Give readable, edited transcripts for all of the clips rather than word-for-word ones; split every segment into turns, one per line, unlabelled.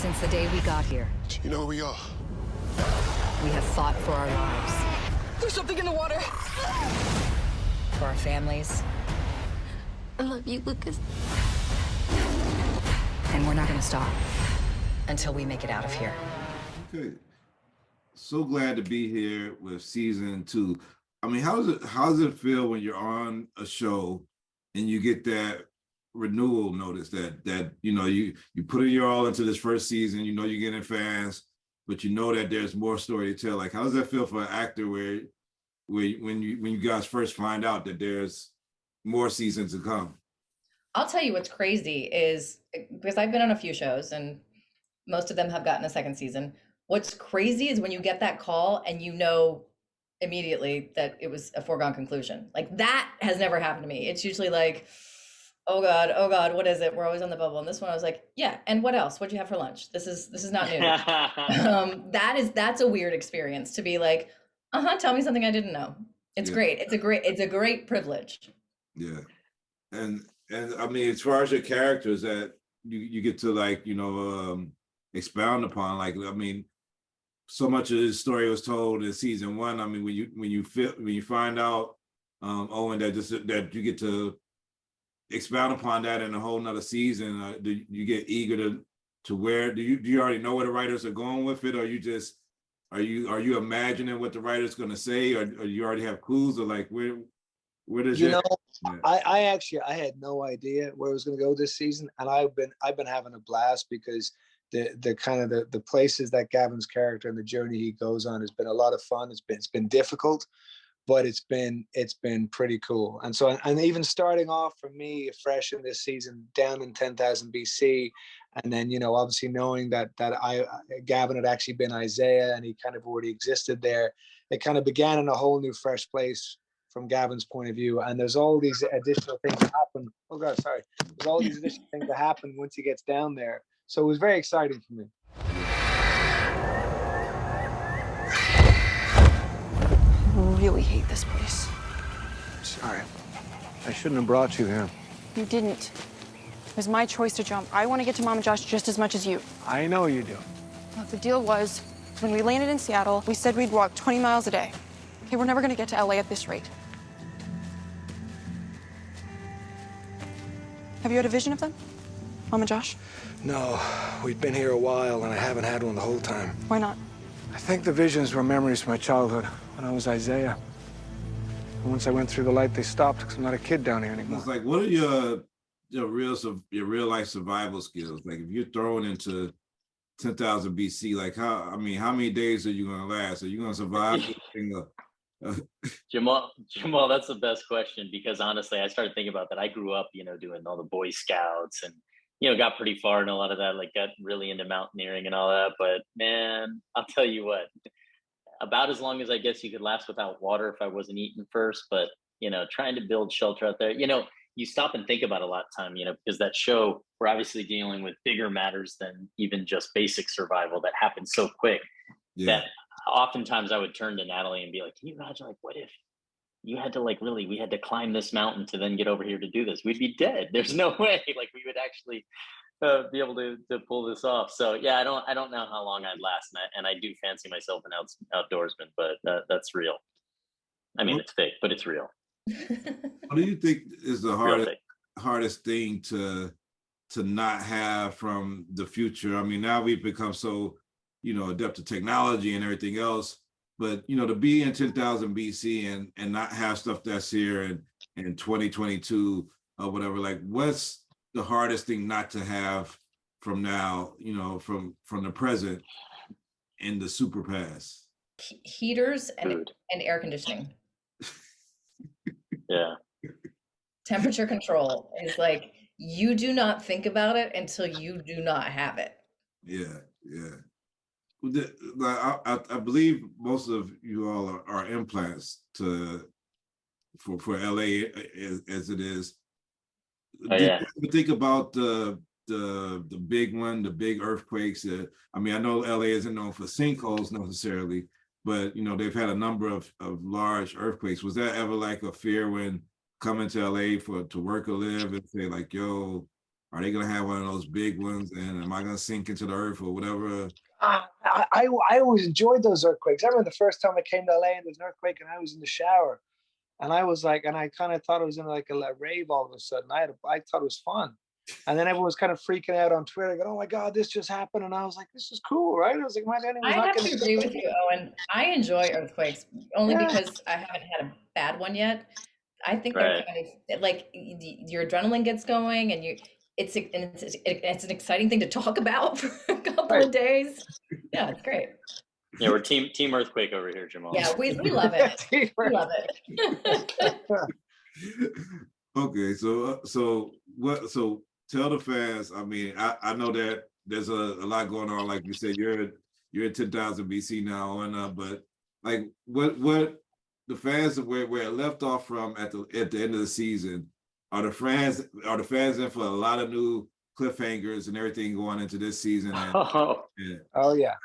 Since the day we got here,
You know who we are?
we have fought for our lives,
There's something in the water.
for our families,
I love you, Lucas.
and we're not gonna stop until we make it out of here.
Okay. So glad to be here with season 2. I mean, how does it feel when you're on a show and you get that renewal notice that you put in your all into this first season, you're getting fans, but you know that there's more story to tell. Like, how does that feel for an actor where when you guys first find out that there's more seasons to come?
I'll tell you what's crazy is, because I've been on a few shows and most of them have gotten a second season. What's crazy is when you get that call and you know immediately that it was a foregone conclusion. Like, that has never happened to me. It's usually like, oh God, what is it? We're always on the bubble. And this one I was like, yeah, and what else? What'd you have for lunch? This is not new. That's a weird experience to be like, tell me something I didn't know. It's great. It's a great privilege.
Yeah. And I mean, as far as your characters that you get to expound upon, like, I mean, so much of this story was told in season 1. I mean, when you find out, Owen, that you get to expound upon that in a whole nother season, do you get eager to where do you already know where the writers are going with it, or are you imagining what the writer's going to say, or you already have clues, or like where does
I had no idea where it was going to go this season, and I've been having a blast because the kind of the places that Gavin's character and the journey he goes on has been a lot of fun. It's been difficult, but it's been pretty cool. And so, and even starting off for me fresh in this season down in 10,000 BC, and then obviously knowing that Gavin had actually been Isaiah and he kind of already existed there, it kind of began in a whole new fresh place from Gavin's point of view. And there's all these additional things that happen. Oh God, sorry. There's all these additional things that happen once he gets down there. So it was very exciting for me.
I really hate this place.
Sorry. I shouldn't have brought you here.
You didn't. It was my choice to jump. I want to get to Mom and Josh just as much as you.
I know you do.
Look, the deal was, when we landed in Seattle, we said we'd walk 20 miles a day. Okay, we're never going to get to LA at this rate. Have you had a vision of them? Mom and Josh?
No, we've been here a while and I haven't had one the whole time.
Why not?
I think the visions were memories from my childhood when I was Isaiah. And once I went through the light, they stopped because I'm not a kid down here anymore.
It's like, what are your real life survival skills? Like, if you're thrown into 10,000 BC, like how many days are you going to last? Are you going to survive?
Jamal, that's the best question, because honestly, I started thinking about that. I grew up, doing all the Boy Scouts and, got pretty far in a lot of that, like got really into mountaineering and all that. But man, I'll tell you what, about as long as I guess you could last without water if I wasn't eating first. But, trying to build shelter out there, you stop and think about a lot of time, because that show, we're obviously dealing with bigger matters than even just basic survival that happens so quick that oftentimes I would turn to Natalie and be like, can you imagine, like, what if you had to we had to climb this mountain to then get over here to do this? We'd be dead. There's no way like we would actually be able to pull this off. So yeah, I don't know how long I'd last, and I do fancy myself an outdoorsman, but that's real. I mean, it's fake, but it's real.
What do you think is the hardest thing to not have from the future? I mean, now we've become so adept to technology and everything else, but to be in 10,000 BC and not have stuff that's here in 2022 or whatever, like, what's the hardest thing not to have from now, from the present in the super past?
Heaters and air conditioning.
Yeah.
Temperature control is like, you do not think about it until you do not have it.
Yeah. I believe most of you all are implants for LA as it is. Did you think about the big one, the big earthquakes? I mean, I know LA isn't known for sinkholes necessarily, but they've had a number of large earthquakes. Was that ever like a fear when coming to LA to work or live, and say like, yo, Are they gonna have one of those big ones? And am I gonna sink into the earth or whatever?
I always enjoyed those earthquakes. I remember the first time I came to LA and there was an earthquake and I was in the shower. And I was like, and I kind of thought it was in like a rave all of a sudden. I thought it was fun. And then everyone was kind of freaking out on Twitter, going, "Oh my God, this just happened!" And I was like, "This is cool, right?" I was like, "My God,
I have to agree with you, Owen. I enjoy earthquakes only because I haven't had a bad one yet. I think they're kind of like your adrenaline gets going, and it's an exciting thing to talk about for a couple of days. Yeah, it's great.
Yeah, we're team earthquake over here, Jamal.
Yeah, we love it. We love it.
Okay, so tell the fans. I mean, I know that there's a lot going on. Like you said, you're at 10,000 BC now, and but like what the fans where it left off from at the end of the season, are the fans in for a lot of new cliffhangers and everything going into this season? And,
oh yeah.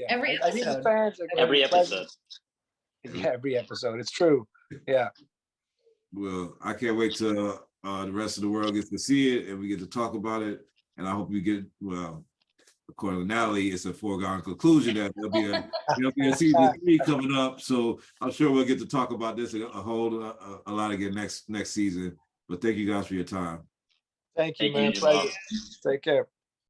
Every
I think the
episode.
fans are
Every episode.
Yeah, every episode. It's true. Yeah.
Well, I can't wait till the rest of the world gets to see it and we get to talk about it. And I hope we get, well, according to Natalie, it's a foregone conclusion that there'll be a season 3 coming up. So I'm sure we'll get to talk about this a lot again next season. But thank you guys for your time.
Thank you, man. Pleasure. Take care.